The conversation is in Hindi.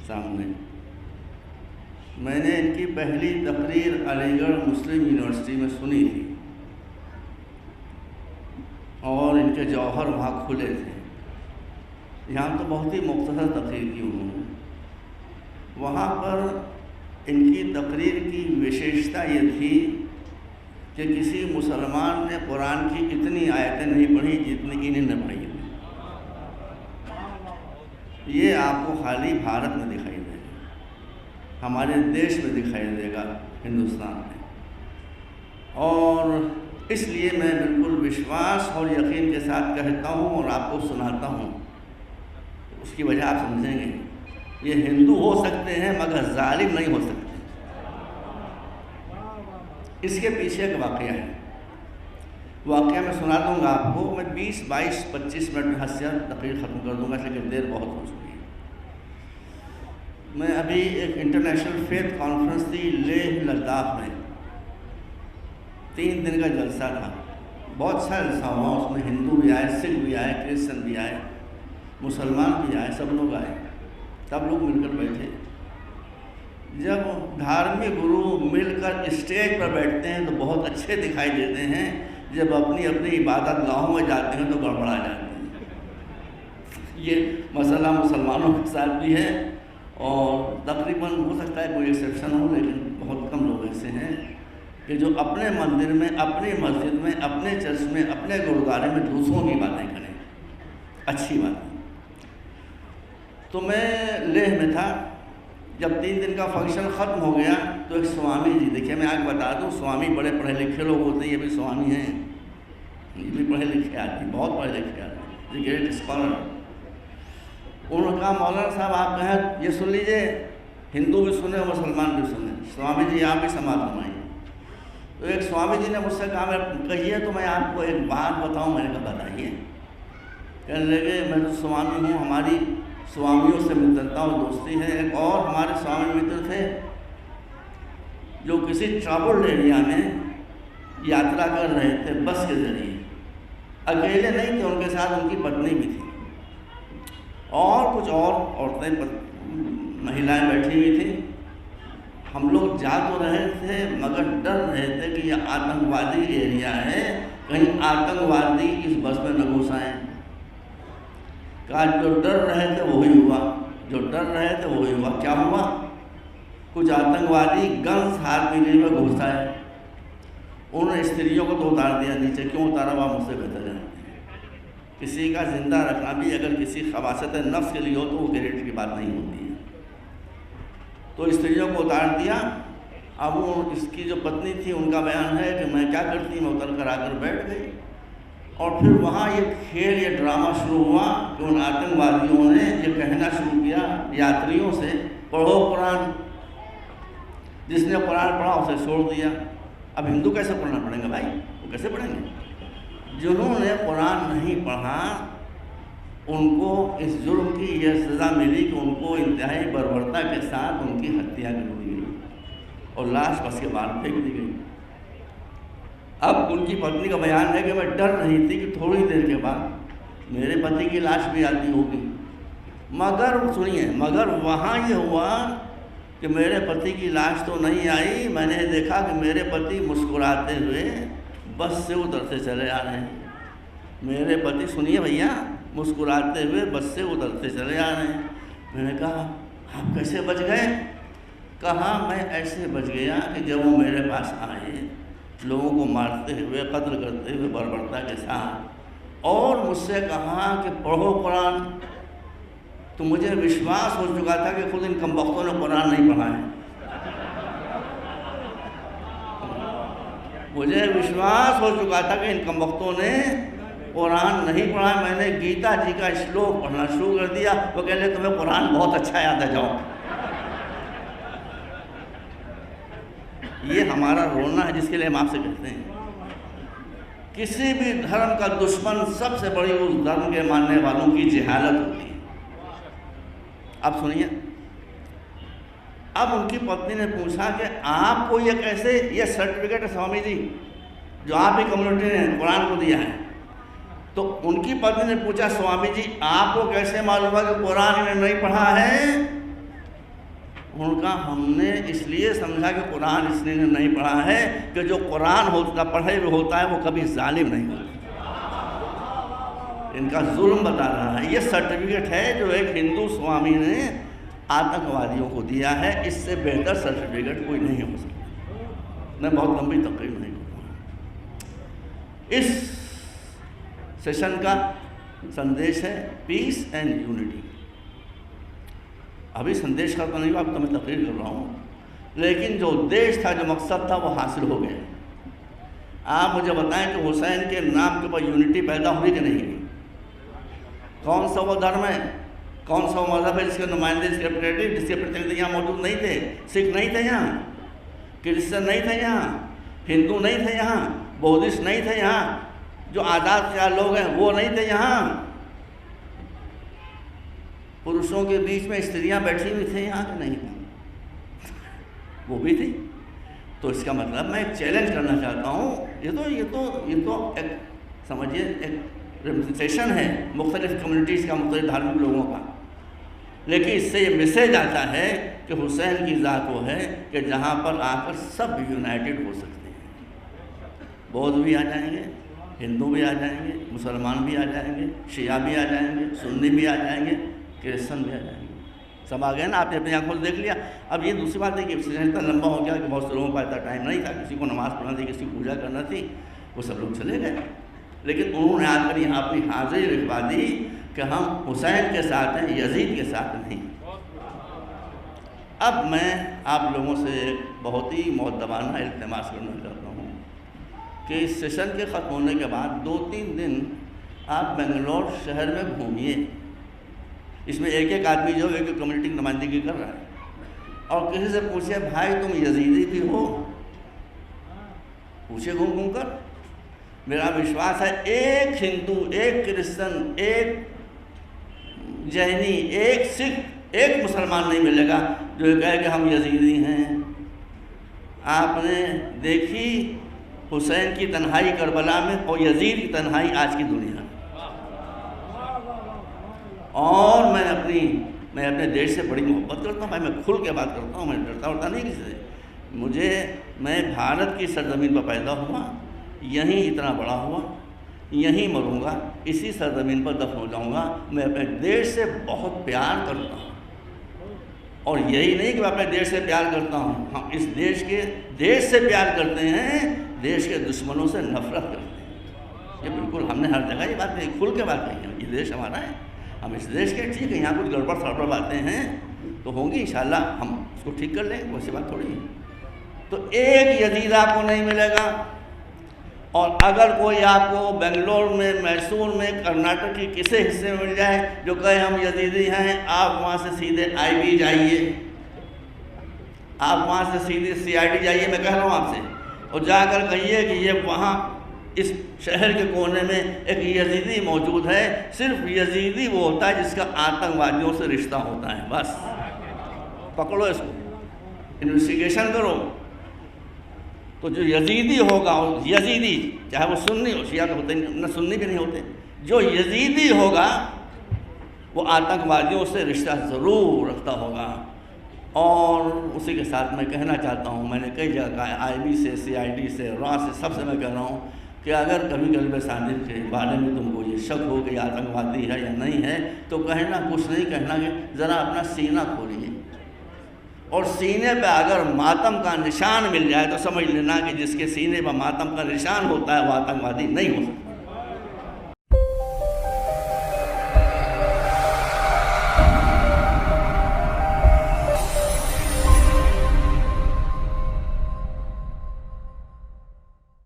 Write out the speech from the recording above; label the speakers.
Speaker 1: सामने। मैंने इनकी पहली तकरीर अलीगढ़ मुस्लिम यूनिवर्सिटी में सुनी थी और इनके जौहर वहाँ खुले थे। यहाँ तो बहुत ही मुख्तसर तकरीर की उन्होंने। वहाँ पर इनकी तकरीर की विशेषता ये थी कि किसी मुसलमान ने कुरान की इतनी आयतें नहीं पढ़ी जितनी इन्होंने पढ़ी थी। ये आपको खाली भारत में दिखाई देगा, हमारे देश में दिखाई देगा, हिंदुस्तान में। और इसलिए मैं बिल्कुल विश्वास और यकीन के साथ कहता हूँ और आपको सुनाता हूँ, उसकी वजह आप समझेंगे। ये हिंदू हो सकते हैं मगर जालिम नहीं हो सकते। इसके पीछे एक वाक़या है, वाक़या मैं सुना दूँगा आपको। मैं 20, 22, 25 मिनट में हंस तकरीर ख़त्म कर दूँगा, लेकिन देर बहुत हो चुकी है। मैं अभी एक इंटरनेशनल फेथ कॉन्फ्रेंस थी लेह लद्दाख में, 3 दिन का जलसा था। बहुत अच्छा जलसा हुआ, उसमें हिंदू भी आए, सिख भी आए, क्रिश्चन भी आए, मुसलमान भी आए, सब लोग आए, सब लोग मिलकर बैठे। जब धार्मिक गुरु मिलकर स्टेज पर बैठते हैं तो बहुत अच्छे दिखाई देते हैं, जब अपनी अपनी इबादत गाहों में जाते हैं तो गड़बड़ा जाते हैं। ये मसला मुसलमानों के साथ भी है और तकरीबन हो सकता है कोई एक्सेप्शन हो, लेकिन बहुत कम लोग ऐसे हैं कि जो अपने मंदिर में, अपनी मस्जिद में, अपने चर्च में, अपने गुरुद्वारे में दूसरों की बातें करें। अच्छी बात है। तो मैं लेह में था, जब 3 दिन का फंक्शन ख़त्म हो गया तो एक स्वामी जी, देखिए मैं आगे बता दूं, स्वामी बड़े पढ़े लिखे लोग होते हैं, ये भी स्वामी हैं, ये भी पढ़े लिखे आदमी, बहुत पढ़े लिखे आदमी, ग्रेट स्कॉलर। उन्होंने कहा मौलाना साहब आप कहें ये सुन लीजिए, हिंदू भी सुने और मुसलमान भी सुने, स्वामी जी आप भी समाज घुमाइए। तो एक स्वामी जी ने मुझसे कहा मैं कहिए तो मैं आपको एक बात बताऊँ। मैंने कहा बताइए। कहने लगे मैं तो स्वामी हूँ, हमारी स्वामियों से मित्रता और दोस्ती है। एक और हमारे स्वामी मित्र थे जो किसी ट्रैवल एरिया में यात्रा कर रहे थे बस के ज़रिए, अकेले नहीं थे, उनके साथ उनकी पत्नी भी थी और कुछ और औरतें महिलाएं बैठी हुई थी। हम लोग जा तो रहे थे मगर डर रहे थे कि यह आतंकवादी एरिया है, कहीं आतंकवादी इस बस में न घुस आए। कहा जो डर रहे थे वही हुआ, जो डर रहे थे वही हुआ। क्या हुआ? कुछ आतंकवादी गन्स हाथ में लिए घुस आए। उन्होंने स्त्रियों को तो उतार दिया नीचे। क्यों उतारा वह मुझसे बेहतर जानते हैं। किसी का जिंदा रखना भी अगर किसी खवासत नफ्स के लिए हो तो वो ग्रेट की बात नहीं होती है। तो स्त्रियों को उतार दिया। अब वो इसकी जो पत्नी थी उनका बयान है कि मैं क्या करती, मैं उतर कर आकर बैठ गई। और फिर वहाँ ये खेल, ये ड्रामा शुरू हुआ कि उन आतंकवादियों ने ये कहना शुरू किया यात्रियों से, पढ़ो कुरान। जिसने कुरान पढ़ा उसे छोड़ दिया। अब हिंदू कैसे पढ़ना पड़ेगा भाई, वो कैसे पढ़ेंगे? जिन्होंने कुरान नहीं पढ़ा उनको इस जुर्म की यह सज़ा मिली कि उनको इंतहाई बर्बरता के साथ उनकी हत्या कर दी गई और लाश बस के बाहर फेंक दी गई। अब उनकी पत्नी का बयान है कि मैं डर रही थी कि थोड़ी देर के बाद मेरे पति की लाश भी आती होगी। मगर सुनिए, मगर वहाँ ये हुआ कि मेरे पति की लाश तो नहीं आई। मैंने देखा कि मेरे पति मुस्कुराते हुए बस से उतरते चले आ रहे हैं। मेरे पति, सुनिए भैया, मुस्कुराते हुए बस से उतरते चले आ रहे हैं। मैंने कहा आप कैसे बच गए? कहा मैं ऐसे बच गया कि जब वो मेरे पास आए लोगों को मारते हुए, कत्ल करते हुए बर्बरता के साथ, और मुझसे कहा कि पढ़ो कुरान, तो मुझे विश्वास हो चुका था कि खुद इन कमबख्तों ने कुरान नहीं पढ़ा है। मुझे विश्वास हो चुका था कि इन कमबख्तों ने कुरान नहीं पढ़ा। मैंने गीता जी का श्लोक पढ़ना शुरू कर दिया। वो कह रहे तुम्हें कुरान बहुत अच्छा याद है, जाओ। ये हमारा रोना है जिसके लिए हम आपसे कहते हैं, किसी भी धर्म का दुश्मन सबसे बड़ी उस धर्म के मानने वालों की जहालत होती है। अब सुनिए, अब उनकी पत्नी ने पूछा कि आपको ये कैसे, ये सर्टिफिकेट है स्वामी जी जो आप ही कम्युनिटी ने कुरान को दिया है। तो उनकी पत्नी ने पूछा स्वामी जी आपको कैसे मालूम है कि कुरान इन्हें नहीं पढ़ा है? उनका हमने इसलिए समझा कि कुरान इसने नहीं पढ़ा है कि जो कुरान होता पढ़े हुए होता है वो कभी जालिम नहीं होता, इनका जुल्म बता रहा है। ये सर्टिफिकेट है जो एक हिंदू स्वामी ने आतंकवादियों को दिया है, इससे बेहतर सर्टिफिकेट कोई नहीं हो सकता। मैं बहुत लंबी तकरीर नहीं करूँगा। इस सेशन का संदेश है पीस एंड यूनिटी। अभी संदेश का तो नहीं हुआ, अब तो मैं तकरीर कर रहा हूँ, लेकिन जो उद्देश्य था, जो मकसद था, वो हासिल हो गया। आप मुझे बताएं कि हुसैन के नाम के ऊपर यूनिटी पैदा हुई कि नहीं हुई? कौन सा वो धर्म है, कौन सा वो मज़हब है जिसके नुमाइंदे, जिसके प्रतिनिधि यहाँ मौजूद नहीं थे? सिख नहीं थे यहाँ, क्रिश्चियन नहीं थे यहाँ, हिंदू नहीं थे यहाँ, बौद्धिस्ट नहीं थे यहाँ, जो आज़ाद ख्याल लोग हैं वो नहीं थे यहाँ। पुरुषों के बीच में स्त्रियां बैठी हुई थी यहाँ कि नहीं? वो भी थी। तो इसका मतलब मैं एक चैलेंज करना चाहता हूँ। ये तो एक समझिए एक रिप्रेजेंटेशन है मुख्तलिफ कम्युनिटीज़ का, मुख्तलिफ धार्मिक लोगों का, लेकिन इससे ये मैसेज आता है कि हुसैन की ज़ात वो है कि जहाँ पर आकर सब यूनाइटेड हो सकते हैं। बौद्ध भी आ जाएंगे, हिंदू भी आ जाएंगे, मुसलमान भी आ जाएंगे, शिया भी आ जाएंगे, सुन्नी भी आ जाएंगे, क्रिश्चन भी आ जाएंगे, सब आ गए ना। आपने अपनी आंखों से देख लिया। अब ये दूसरी बात है कि सेशन इतना लंबा हो गया कि बहुत से लोगों का इतना टाइम नहीं था, किसी को नमाज़ पढ़ना थी, किसी को पूजा करना थी, वो सब लोग चले गए। लेकिन उन्होंने आकर यहाँ अपनी हाजिरी लिखवा दी कि हम हुसैन के साथ हैं, यजीद के साथ नहीं। अब मैं आप लोगों से एक बहुत ही मुअद्दबाना इल्तिमास करना चाहता हूँ कि इस सेशन के ख़त्म होने के बाद 2-3 दिन आप बेंगलोर शहर में घूमिए। इसमें एक एक आदमी जो एक कम्युनिटी की नुमाइंदगी कर रहा है, और किसी से पूछे भाई तुम यजीदी भी हो, पूछे घूम घूम कर। मेरा विश्वास है एक हिंदू, एक क्रिश्चियन, एक जैनी, एक सिख, एक मुसलमान नहीं मिलेगा जो ये कहे कि हम यजीदी हैं। आपने देखी हुसैन की तन्हाई करबला में और यजीद की तन्हाई आज की दुनिया में। और मैं अपने देश से बड़ी मोहब्बत करता हूँ भाई, मैं खुल के बात करता हूँ, मैं डरता उड़ता नहीं किसी से। मैं भारत की सरजमीन पर पैदा हुआ, यहीं इतना बड़ा हुआ, यहीं मरूंगा, इसी सरजमीन पर दफन हो जाऊंगा। मैं अपने देश से बहुत प्यार करता हूँ, और यही नहीं कि मैं अपने देश से प्यार करता हूँ, हम इस देश से प्यार करते हैं, देश के दुश्मनों से नफरत करते हैं। ये बिल्कुल हमने हर जगह ये बात कही, खुल के बात कही है। ये देश हमारा है, हम इस देश के, ठीक है यहाँ कुछ गड़बड़ सड़बड़ बातें हैं तो होंगी, इंशाल्लाह हम उसको ठीक कर लेंगे, वैसी बात थोड़ी है। तो एक यजीद आपको नहीं मिलेगा। और अगर कोई आपको बेंगलोर में, मैसूर में, कर्नाटक के किसी हिस्से में मिल जाए जो कहे हम यजीदी हैं, आप वहाँ से सीधे IB जाइए, आप वहाँ से सीधे CID जाइए, मैं कह रहा हूँ आपसे, और जाकर कहिए कि ये वहाँ इस शहर के कोने में एक यजीदी मौजूद है। सिर्फ यजीदी वो होता है जिसका आतंकवादियों से रिश्ता होता है, बस पकड़ो इसको, इन्वेस्टिगेशन करो। तो जो यजीदी होगा, यजीदी चाहे वो सुन्नी हो, शिया तो होते नहीं, न सुन्नी भी नहीं होते, जो यजीदी होगा वो आतंकवादियों से रिश्ता ज़रूर रखता होगा। और उसी के साथ मैं कहना चाहता हूँ, मैंने कई जगह कहा, IB से, CID से, RA से, सबसे मैं कह रहा हूँ कि अगर कभी कल्बे सादिक के बारे में तुमको ये शक हो कि आतंकवादी है या नहीं है, तो कहना कुछ नहीं, कहना कि ज़रा अपना सीना खोलिए, और सीने पे अगर मातम का निशान मिल जाए तो समझ लेना कि जिसके सीने पर मातम का निशान होता है वो आतंकवादी नहीं हो सकता।